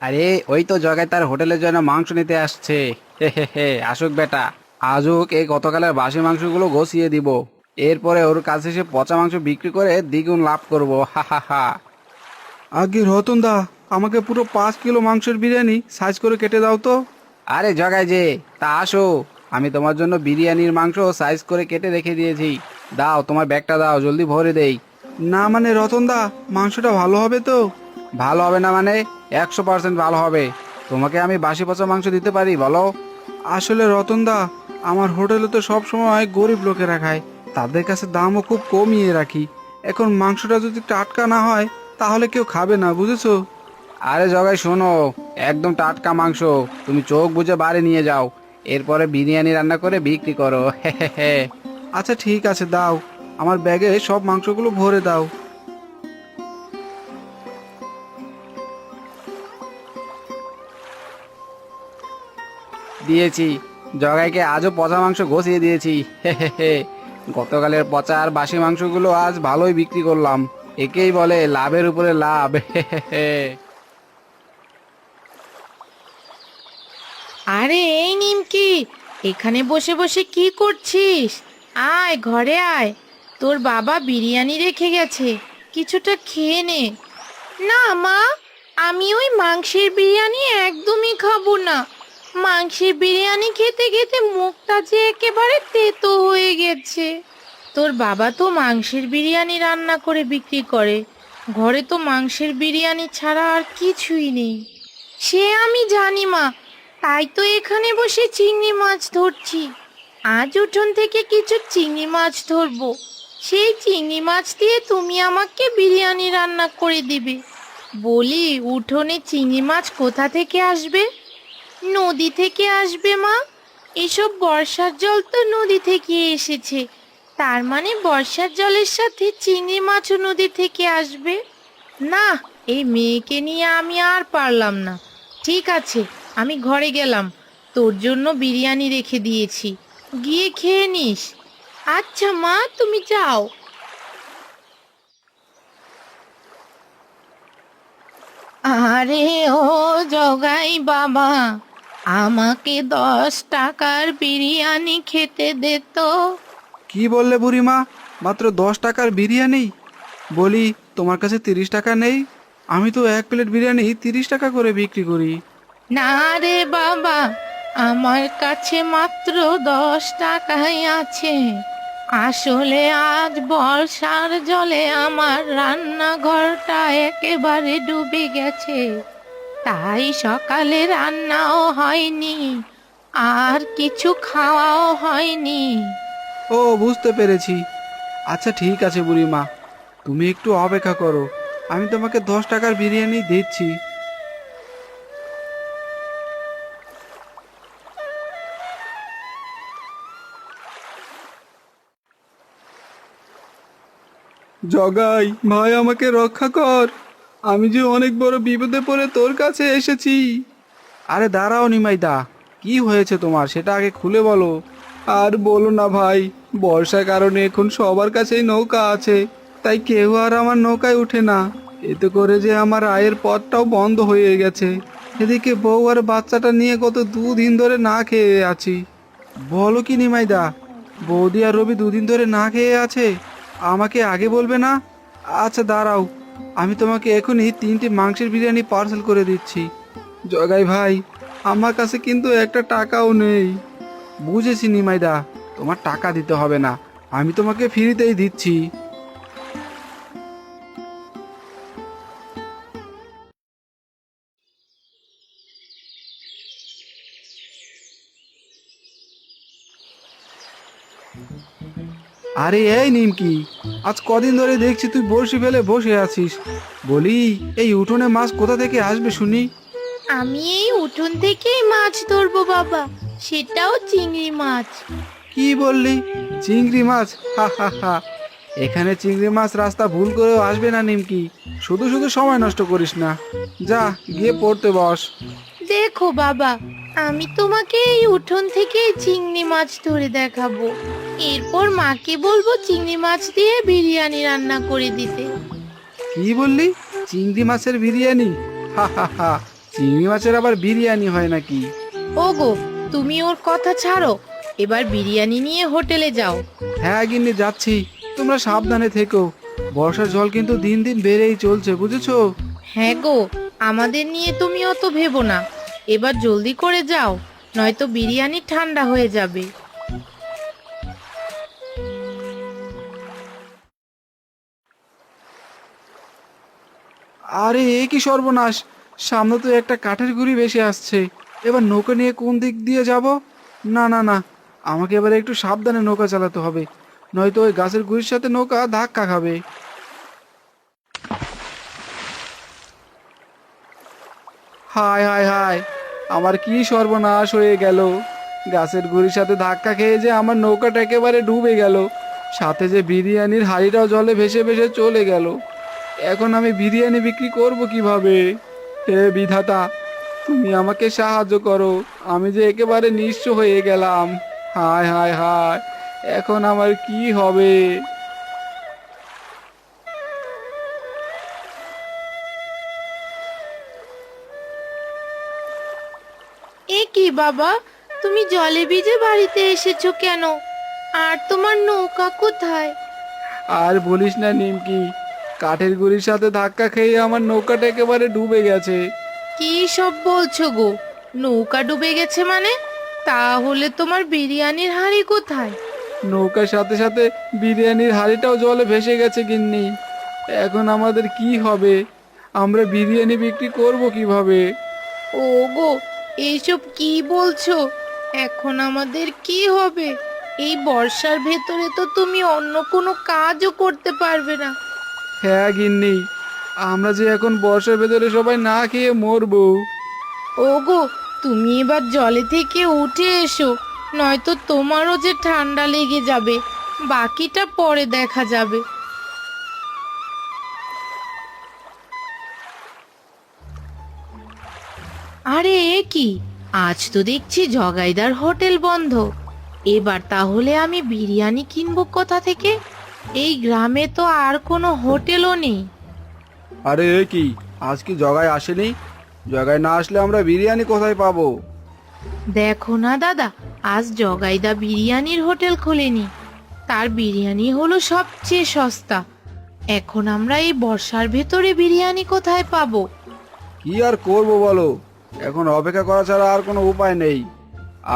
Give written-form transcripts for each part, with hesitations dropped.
আরে ওই তো জগাই তার হোটেলের জন্য মাংস নিতে আসছে। হে হে হে, আসুক বেটা। আজুক এই গতকালের বাসি মাংসগুলো গছিয়ে দিব। এরপরে ওর কাছে সে পচা মাংস বিক্রি করে দ্বিগুণ লাভ করব। হা হা হা। আগে রতন দা, আমাকে পুরো 5 কিলো মাংসের বিরিয়ানি সাইজ করে কেটে দাও তো। আরে জগাই যে, তা আসো। আমি তোমার জন্য বিরিয়ানির মাংস সাইজ করে কেটে রেখে দিয়েছি। দাও, তোমার ব্যাগটা দাও, জলদি ভরে দেই। না মানে রতন দা, মাংসটা ভালো হবে তো? ভালো হবে না মানে? 100% ভালো হবে। তোমাকে আমি বাসি পচা মাংস দিতে পারি বলো? আসলে রতন দা, আমার হোটেলে তো সব সময় গরিব লোকেরা খায়, তাদের কাছে দামও খুব কমিয়ে রাখি। এখন মাংসটা যদি টাটকা না হয় তাহলে কেউ খাবে না, বুঝেছো? আরে জগাই শোনো, একদম টাটকা মাংস। তুমি চোখ বুজে বাড়ি নিয়ে যাও। এরপরে বিরিয়ানি রান্না করে বিক্রি করো। হে হে হে। আচ্ছা ঠিক আছে, দাও, আমার ব্যাগে সব মাংসগুলো ভরে দাও। দিয়েছি। জগাইকে আজও পচা মাংস ঘষিয়ে দিয়েছি। হে হে হে। গতকালের পচা আর বাসি মাংসগুলো আজ ভালোই বিক্রি করলাম। একেই বলে লাভের উপরে লাভ। হে হে হে। আরে এই নিমকি, এখানে বসে বসে কি করছিস? আয় ঘরে আয়, তোর বাবা বিরিয়ানি রেখে গেছে, কিছুটা খেয়ে নে। না মা, আমি ওই মাংসের বিরিয়ানি একদমই খাবো না। মাংসের বিরিয়ানি খেতে খেতে মুখটা যে একেবারে তেতো হয়ে গেছে। তোর বাবা তো মাংসের বিরিয়ানি রান্না করে বিক্রি করে, ঘরে তো মাংসের বিরিয়ানি ছাড়া আর কিছুই নেই। সে আমি জানি মা, তাই তো এখানে বসে চিংড়ি মাছ ধরছি। আজ উঠোন থেকে কিছু চিংড়ি মাছ ধরবো, সেই চিংড়ি মাছ দিয়ে তুমি আমাকে বিরিয়ানি রান্না করে দিবে। বলি, উঠোনে চিংড়ি মাছ কোথা থেকে আসবে? নদী থেকে আসবে মা। এসব বর্ষার জল তো নদী থেকে এসেছে, তার মানে বর্ষার জলের সাথে চিংড়ি মাছও নদী থেকে আসবে। না, এই মেয়েকে নিয়ে আমি আর পারলাম না। ঠিক আছে, আমি ঘরে গেলাম, তোর জন্য বিরিয়ানি রেখে দিয়েছি, গিয়ে খেয়ে নিস। আচ্ছা মা, তুমি যাও। আরে ও জগাই বাবা, আমাকে 10 টাকার বিরিয়ানি খেতে দে তো। কি বললে বুড়িমা? মাত্র 10 টাকার বিরিয়ানি? বলি, তোমার কাছে 30 টাকা নেই? আমি তো 1 প্লেট বিরিয়ানি 30 টাকা করে বিক্রি করি। না রে বাবা, আমার কাছে মাত্র 10 টাকাই আছে। আসলে আজ বর্ষার জলে আমার রান্নাঘরটা একেবারে ডুবে গেছে, তাই সকালে রান্নাও হয়নি, আর কিছু খাওয়াও হয়নি। ও, বুঝতে পেরেছি। আচ্ছা ঠিক আছে বুড়িমা, তুমি একটু অপেক্ষা করো, আমি তোমাকে 10 টাকার বিরিয়ানি দিচ্ছি। জগাই ভাই, আমাকে রক্ষা কর, আমি যে অনেক বড় বিপদে পড়ে তোর কাছে এসেছি। আরে দাঁড়াও নিমাইদা, কি হয়েছে তোমার সেটা আগে খুলে বলো। আর বলো না ভাই, বর্ষার কারণে এখন সবার কাছেই নৌকা আছে, তাই কেউ আর আমার নৌকায় উঠে না। এতে করে যে আমার আয়ের পথটাও বন্ধ হয়ে গেছে। এদিকে বউ আর বাচ্চাটা নিয়ে গত 2 দিন ধরে না খেয়ে আছি। বলো কি নিমাইদা, বৌদি আর রবি 2 দিন ধরে না খেয়ে আছে? আমাকে আগে বলবে না? আচ্ছা দাঁড়াও, আমি তোমাকে এখনই 3টি মাংসের বিরিয়ানি পার্সেল করে দিচ্ছি। জগাই ভাই, আমার কাছে কিন্তু একটা টাকাও নেই। বুঝেছি নিমাইদা, তোমার টাকা দিতে হবে না, আমি তোমাকে ফ্রিতেই দিচ্ছি। আরে এই নিমকি, আজ কদিন ধরে দেখছি তুই বড়শি ফেলে বসে আছিস। বলি, এই উঠোনে মাছ কোথা থেকে আসবে শুনি? আমি এই উঠোন থেকেই মাছ ধরবো বাবা, সেটাও চিংড়ি মাছ। কি বললি? চিংড়ি মাছ? হা হা হা। এখানে চিংড়ি মাছ রাস্তা ভুল করেও আসবে না নিমকি, শুধু শুধু সময় নষ্ট করিস না, যা গিয়ে পড়তে বস। দেখো বাবা, আমি তোমাকে এই উঠোন থেকে চিংড়ি মাছ ধরে দেখাবো, এরপর মাকে বলবো চিংড়ি মাছ দিয়ে বিরিয়ানি রান্না করে দিতে। কি বললি? চিংড়ি মাছের বিরিয়ানি? হা হা হা। চিংড়ি মাছের আবার বিরিয়ানি হয় নাকি? ওগো, তুমি ওর কথা ছাড়ো, এবার বিরিয়ানি নিয়ে হোটেলে যাও। হ্যাঁ গিন্নি, যাচ্ছি। তোমরা সাবধানে থেকো। বর্ষার জল কিন্তু দিন দিন বেড়েই চলছে, বুঝেছো? হ্যাঁ গো, আমাদের নিয়ে তুমি অত ভেবো না, এবার জলদি করে যাও, নয়তো বিরিয়ানি ঠান্ডা হয়ে যাবে। আরে এ কি সর্বনাশ! সামনে তো একটা কাঠের গুঁড়ি ভেসে আসছে। এবার নৌকা নিয়ে কোন দিক দিয়ে যাব? না না না, আমাকে এবারে একটু সাবধানে নৌকা চালাতে হবে, নয়তো ওই গাছের গুঁড়ির সাথে নৌকা ধাক্কা খাবে। হায় হায় হায়, আমার কি সর্বনাশ হয়ে গেল! গাছের গুঁড়ির সাথে ধাক্কা খেয়ে যে আমার নৌকাটা একেবারে ডুবে গেল, সাথে যে বিরিয়ানির হাঁড়িটাও জলে ভেসে ভেসে চলে গেল। এখন আমি বিরিয়ানি বিক্রি করব কিভাবে? হে বিধাতা, তুমি আমাকে সাহায্য করো, আমি যে একেবারে নিঃস্ব হয়ে গেলাম। হায় হায় হায়, এখন আমার কি হবে? এ কি বাবা, তুমি জলে ভিজে বাড়িতে এসেছো কেন? আর তোমার নৌকা কোথায়? আর বলিস না নিমকি, কাঠের গুঁড়ির সাথে ধাক্কা খেয়ে আমার নৌকাটা একেবারে ডুবে গেছে। কি সব বলছো গো? নৌকা ডুবে গেছে মানে? তাহলে তোমার বিরিয়ানির হাঁড়ি কোথায়? নৌকার সাথে সাথে বিরিয়ানির হাঁড়িটাও জলে ভেসে গেছে গিন্নি। এখন আমাদের কি হবে? আমরা বিরিয়ানি বিক্রি করব কিভাবে? ও গো, এইসব কি বলছো? এখন আমাদের কি হবে? এই বর্ষার ভেতরে তো তুমি অন্য কোনো কাজও করতে পারবে না। হ্যাঁ গিন্নি, আমরা যে এখন বর্ষার ভেতরে সবাই না খেয়ে মরবো। ওগো, তুমি এবার জলে থেকে উঠে এসো, নয়তো তোমারও যে ঠান্ডা লেগে যাবে। বাকিটা পরে দেখা যাবে। আরে এ কি, আজ তো দেখছি জগাইদার হোটেল বন্ধ। এবার তাহলে আমি বিরিয়ানি কিনবো কোথা থেকে? এই গ্রামে তো আর কোনো হোটেলও নেই। আরে এ কি, আজ কি জগায় আসেনি? জগায় না আসলে আমরা বিরিয়ানি কোথায় পাবো? দেখো না দাদা, আজ জগাইদা বিরিয়ানির হোটেল খোলেনি। তার বিরিয়ানি হলো সবচেয়ে সস্তা। এখন আমরা এই বর্ষার ভেতরে বিরিয়ানি কোথায় পাবো? কি আর করব বলো, এখন অপেক্ষা করা ছাড়া আর কোনো উপায় নেই।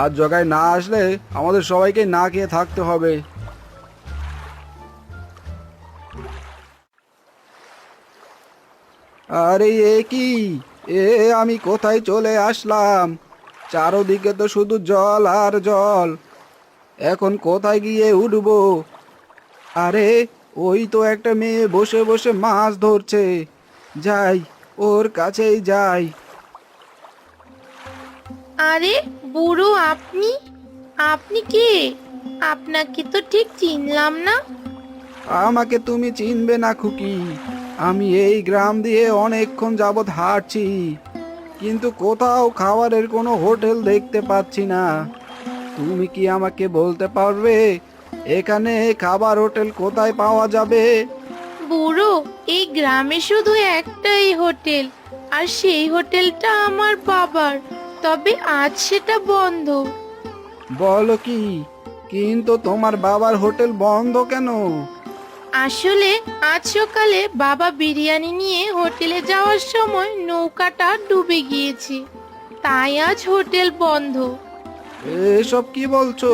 আজ জগায় না আসলে আমাদের সবাইকে না খেয়ে থাকতে হবে। আরে এ কি, এ আমি কোথায় চলে আসলাম? চারদিকে তো শুধু জল আর জল। এখন কোথায় গিয়ে উঠবো? আরে ওই তো একটা মেয়ে বসে বসে মাছ ধরছে, যাই, ওর কাছেই যাই। আরে বুড়ো, আপনি আপনি কে? আপনাকে তো ঠিক চিনলাম না। আমাকে তুমি চিনবে না খুকি, আমি এই গ্রাম দিয়ে অনেকক্ষণ যাবৎ হাঁটছি, কিন্তু কোথাও খাবারের কোনো হোটেল দেখতে পাচ্ছি না। তুমি কি আমাকে বলতে পারবে এখানে খাবার হোটেল কোথায় পাওয়া যাবে? বুড়ো, এই গ্রামে শুধু একটাই হোটেল, আর সেই হোটেলটা আমার বাবার। তবে আজ সেটা বন্ধ। বলো কি, কিন্তু তোমার বাবার হোটেল বন্ধ কেন? আসলে আজ সকালে বাবা বিরিয়ানি নিয়ে হোটেলে যাওয়ার সময় নৌকাটা ডুবে গিয়েছে, তাই আজ হোটেল বন্ধ। এসব কি বলছো?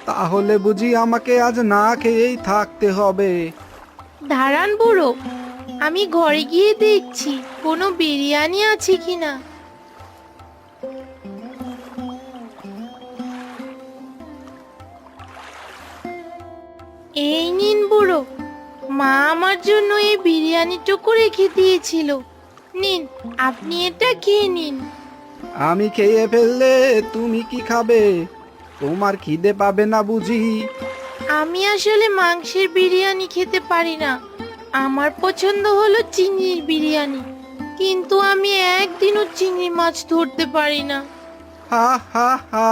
তাহলে বুঝি আমাকে আজ না খেয়েই থাকতে হবে? দাঁড়ান বুড়ো, আমি ঘরে গিয়ে দেখছি কোনো বিরিয়ানি আছে কিনা। এই নিন বুড়ো, মা আমার জন্য এই বিরিয়ানিটুকু রেখে দিয়েছিল। নিন, আপনি এটা খেয়ে নিন। আমি খেয়ে ফেললে তুমি কি খাবে? তোমার খিদে পাবে না বুঝি? আমি আসলে মাংসের বিরিয়ানি খেতে পারি না। আমার পছন্দ হলো চিংড়ির বিরিয়ানি, কিন্তু আমি একদিনও চিংড়ি মাছ ধরতে পারি না। হা হা হা,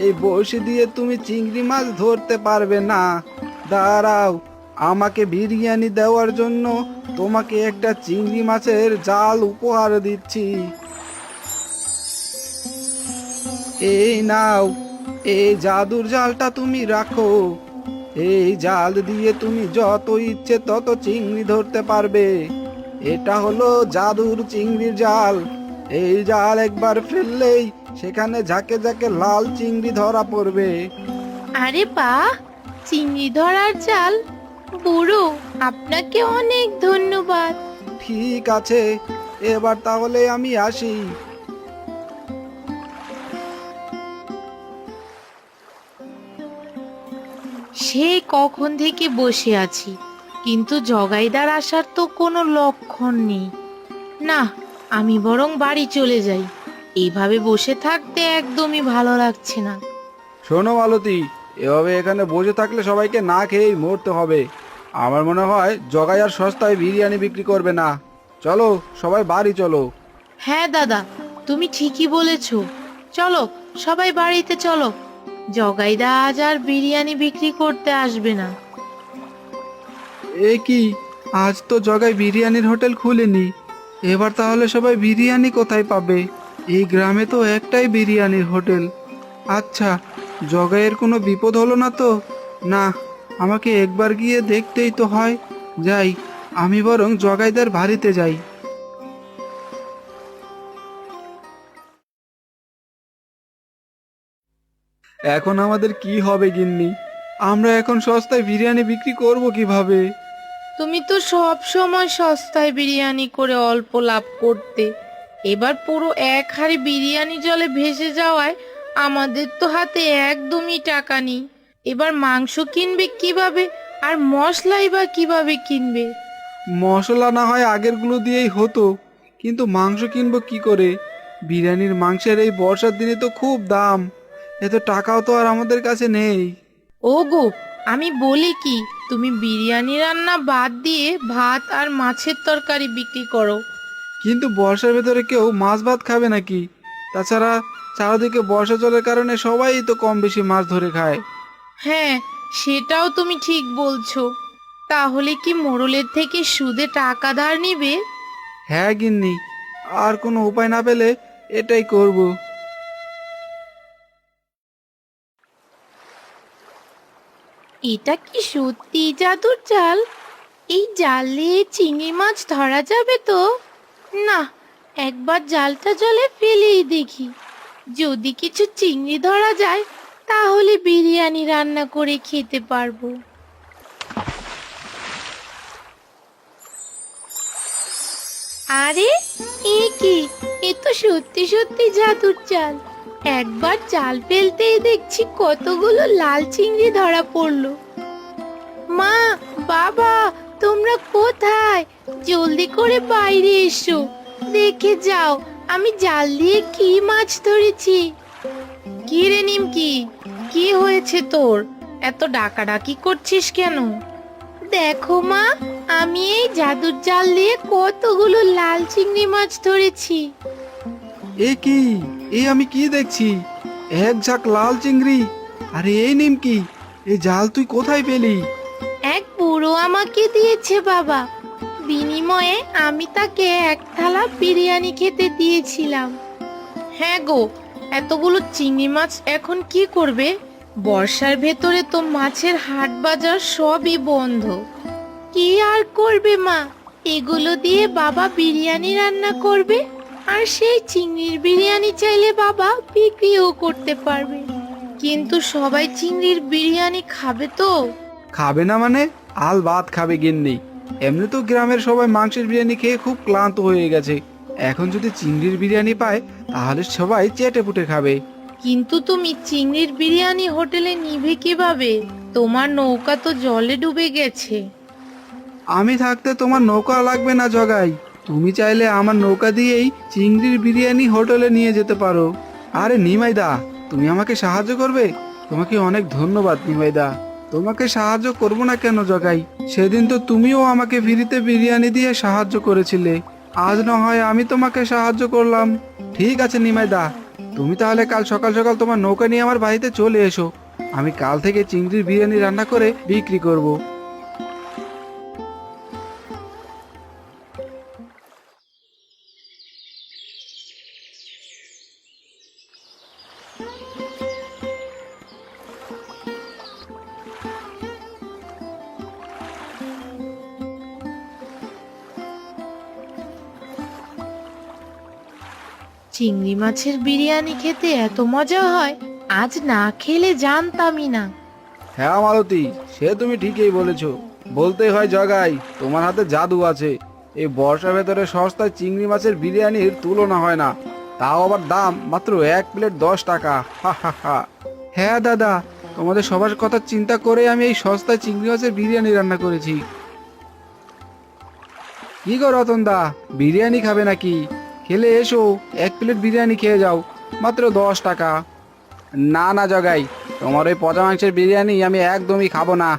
এই বড়শি দিয়ে তুমি চিংড়ি মাছ ধরতে পারবে না? দাঁড়াও, আমাকে বিরিয়ানি দেওয়ার জন্য তোমাকে একটা চিংড়ি মাছের জাল উপহার দিচ্ছি। এই নাও, এই জাদুর জালটা তুমি রাখো। এই জাল দিয়ে তুমি যত ইচ্ছে তত চিংড়ি ধরতে পারবে। এটা হলো জাদুর চিংড়ির জাল। এই জাল একবার ফেললেই সেখানে ঝাঁকে ঝাঁকে লাল চিংড়ি ধরা পড়বে। আরে বাহ, চিংড়ি ধরার জাল! বুড়ো, আপনাকে অনেক ধন্যবাদ। ঠিক আছে, এবার তাহলে আমি আসি। সে কখন থেকে বসে আছি, কিন্তু জগাইদার আসার তো কোনো লক্ষণ নেই। না, আমি বরং বাড়ি চলে যাই। এইভাবে বসে থাকতে একদমই ভালো লাগছে না। শোনো মালতী, এভাবে এখানে বসে থাকলে সবাইকে না খেয়েই মরতে হবে। আমার মনে হয় জগাই আর সস্তায় বিরিয়ানি বিক্রি করবে না। চলো সবাই বাড়ি চলো। হ্যাঁ দাদা, তুমি ঠিকই বলেছ। চলো, সবাই বাড়িতে চলো। জগাইদা আজ আর বিরিয়ানি বিক্রি করতে আসবে না। এ কি, আজ তো জগাই বিরিয়ানির হোটেল খুলেনি। এবার তাহলে সবাই বিরিয়ানি কোথায় পাবে? এই গ্রামে তো একটাই বিরিয়ানির হোটেল। আচ্ছা, জগাইয়ের কোনো বিপদ হলো না তো? না, আমাকে একবার গিয়ে দেখতেই তো হয়। যাই, আমি বরং জগাইদার বাড়িতে যাই। এখন আমাদের কি হবে গিন্নি? আমরা এখন সস্তায় বিরিয়ানি বিক্রি করব কিভাবে? তুমি তো সব সময় সস্তায় বিরিয়ানি করে অল্প লাভ করতে। এবার পুরো এক হাঁড়ি বিরিয়ানি জলে ভেসে যাওয়ায় আমাদের তো হাতে একদমই টাকা নেই। এবার মাংস কিনবে কিভাবে, আর মশলাই বা কিভাবে কিনবে? মশলা না হয় আগেরগুলো দিয়েই হতো, কিন্তু মাংস কিনবো কি করে? বিরিয়ানির মাংসের এই বর্ষার দিনে তো খুব দাম। এত টাকাও তো আর আমাদের কাছে নেই। ওগো, আমি বলি কি, তুমি বিরিয়ানি রান্না বাদ দিয়ে ভাত আর মাছের তরকারি বিক্রি করো। কিন্তু বর্ষার ভেতরে কেউ মাছ ভাত খাবে নাকি? তাছাড়া চারদিকে বর্ষা জলের কারণে সবাই তো কম বেশি মাছ ধরে খায়। হ্যাঁ, সেটাও তুমি ঠিক বলছো। তাহলে কি মোড়লের থেকে সুদে টাকা ধার নিবে? হ্যাঁ গিন্নি, আর কোনো উপায় না পেলে এটাই করব। এটা কি সত্যি জাদুর জাল? এই জাল দিয়ে চিংড়ি মাছ ধরা যাবে তো? না, একবার জালটা জলে ফেলেই দেখি। যদি কিছু চিংড়ি ধরা যায়, তাহলে বিরিয়ানি রান্না করে খেতে পারবো। আরে, এ কি? এ তো সত্যি সত্যি জাদুর জাল। একবার জাল ফেলতেই দেখছি কতগুলো লাল চিংড়ি ধরা পড়লো। মা, বাবা, তোমরা কোথায়? জলদি করে বাইরে এসো, দেখে যাও আমি জাল দিয়ে কি মাছ ধরেছি। কি রে নিমকি, কি হয়েছে তোর? এত ডাকাডাকি করছিস কেন? দেখো মা, আমি এই জাদুর জাল দিয়ে কতগুলো লাল চিংড়ি মাছ ধরেছি। এ কি, এই আমি কি দেখছি? এক ঝাঁক লাল চিংড়ি! আরে এই নিমকি, এই জাল তুই কোথায় পেলি? এক বুড়ো আমাকে দিয়েছে বাবা। বিনিময়ে আমি তাকে এক থালা বিরিয়ানি খেতে দিয়েছিলাম। হ্যাঁ গো, এতগুলো চিংড়ি মাছ এখন কি করবে? বর্ষার ভেতরে তো মাছের হাট বাজার সবই বন্ধ। কি আর করবে মা, এগুলো দিয়ে বাবা বিরিয়ানি রান্না করবে, আর সেই চিংড়ির বিরিয়ানি চাইলে বাবা বিক্রিও করতে পারবে। কিন্তু সবাই চিংড়ির বিরিয়ানি খাবে তো? খাবে না মানে? আল ভাত খাবে গিন্নি। এমনি তো গ্রামের সবাই মাংসের বিরিয়ানি খেয়ে খুব ক্লান্ত হয়ে গেছে। এখন যদি চিংড়ির বিরিয়ানি পায় তাহলে সবাই চেটে পুটে খাবে। কিন্তু তুমি চিংড়ির বিরিয়ানি হোটেলে নিবে কিভাবে? তোমার নৌকা তো জলে ডুবে গেছে। আমি থাকতে তোমার নৌকা লাগবে না জগাই। তুমি চাইলে আমার নৌকা দিয়েই চিংড়ির বিরিয়ানি হোটেলে নিয়ে যেতে পারো। আরে নিমাইদা, তুমি আমাকে সাহায্য করবে? তোমাকে অনেক ধন্যবাদ নিমাইদা। তোমাকে সাহায্য করব না কেন জগাই? সেদিন তো তুমিও আমাকে ফ্রিতে বিরিয়ানি দিয়ে সাহায্য করেছিলে। আজ না হয় আমি তোমাকে সাহায্য করলাম। ঠিক আছে নিমাইদা, তুমি তাহলে কাল সকাল সকাল তোমার নৌকা নিয়ে আমার বাড়িতে চলে এসো। আমি কাল থেকে চিংড়ির বিরিয়ানি রান্না করে বিক্রি করব। চিংড়ি মাছের বিরিয়ানি খেতে এত মজা হয়, আজ না খেলে জানতামই না। হ্যাঁ মালতী, সে তুমি ঠিকই বলেছো। বলতেই হয় জগাই, তোমার হাতে জাদু আছে। এই বর্ষার ভেতরে সস্তায় চিংড়ি মাছের বিরিয়ানির তুলনা হয় না, তাও আবার দাম মাত্র 1 প্লেট 10 টাকা। হা হা হা। হ্যাঁ দাদা, তোমাদের সবার কথা চিন্তা করে আমি এই সস্তায় চিংড়ি মাছের বিরিয়ানি রান্না করেছি। কি গো রতন দা, বিরিয়ানি খাবে নাকি? খেলে এসো, 1 প্লেট বিরিয়ানি খেয়ে যাও, মাত্র 10 টাকা। না না জগাই, তোমার ওই পচা মাংসের বিরিয়ানি আমি একদমই খাবো না।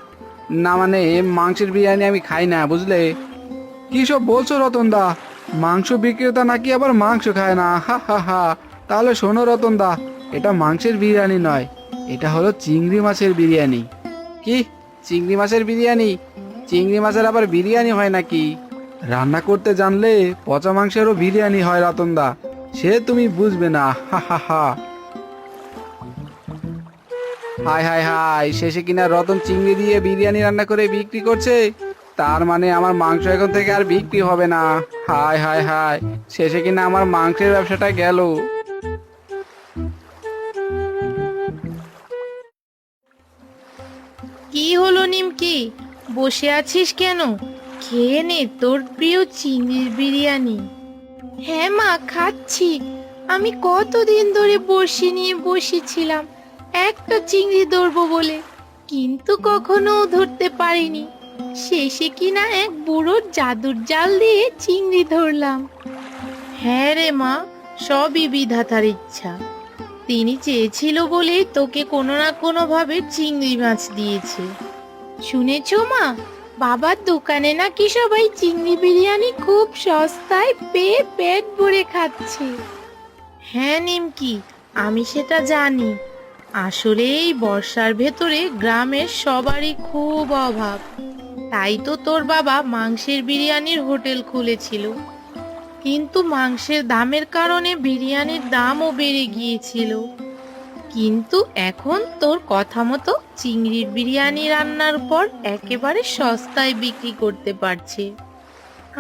না মানে মাংসের বিরিয়ানি আমি খাই না, বুঝলে? কি সব বলছো রতন দা? মাংস বিক্রেতা নাকি আবার মাংস খায় না? হা হা হা। তাহলে শোনো রতন দা, এটা মাংসের বিরিয়ানি নয়, এটা হলো চিংড়ি মাছের বিরিয়ানি। কি, চিংড়ি মাছের বিরিয়ানি? চিংড়ি মাছের আবার বিরিয়ানি হয় নাকি? রান্না করতে জানলে পচা মাংসেরও বিরিয়ানি হয় রতন দা, সে তুমি বুঝবে না। হা হা হা। হাই হাই হাই, শেষে কিনা রতন চিংড়ি দিয়ে বিরিয়ানি রান্না করে বিক্রি করছে। তার মানে আমার মাংস এখন থেকে আর বিক্রি হবে না। হাই হাই হাই, শেষে কিনা আমার মাংসের ব্যবসাটা গেল। কি হলো নিমকি, বসে আছিস কেন? খেয়ে নে তোর প্রিয় চিংড়ির বিরিয়ানি। হ্যাঁ মা, খাচ্ছি। আমি কতদিন ধরে বড়শি নিয়ে বসেছিলাম একটা চিংড়ি ধরবো বলে, কিন্তু কখনো ধরতে পারিনি। শেষে কিনা এক বুড়োর জাদুর জাল দিয়ে চিংড়ি ধরলাম। হ্যাঁ রে মা, সবই বিধাতার ইচ্ছা। তিনি চেয়েছিল বলে তোকে কোনো না কোনো ভাবে চিংড়ি মাছ দিয়েছে। শুনেছো মা, বাবার দোকানে নাকি সবাই চিংড়ি বিরিয়ানি খুব সস্তায় পেয়ে পেট ভরে খাচ্ছে। হ্যাঁ নিমকি, আমি সেটা জানি। আসলে এই বর্ষার ভেতরে গ্রামের সবারই খুব অভাব, তাই তো তোর বাবা মাংসের বিরিয়ানির হোটেল খুলেছিল। কিন্তু মাংসের দামের কারণে বিরিয়ানির দামও বেড়ে গিয়েছিল। কিন্তু এখন তোর কথা মতো চিংড়ির বিরিয়ানি রান্নার পর একেবারে সস্তায় বিক্রি করতে পারছে।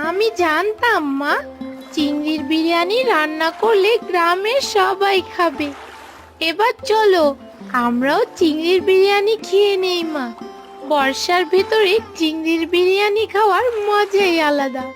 আমি জানতাম মা, চিংড়ির বিরিয়ানি রান্না করলে গ্রামের সবাই খাবে। এবার চলো আমরাও চিংড়ির বিরিয়ানি খেয়ে নেই মা। বর্ষার ভেতরে চিংড়ির বিরিয়ানি খাওয়ার মজাই আলাদা।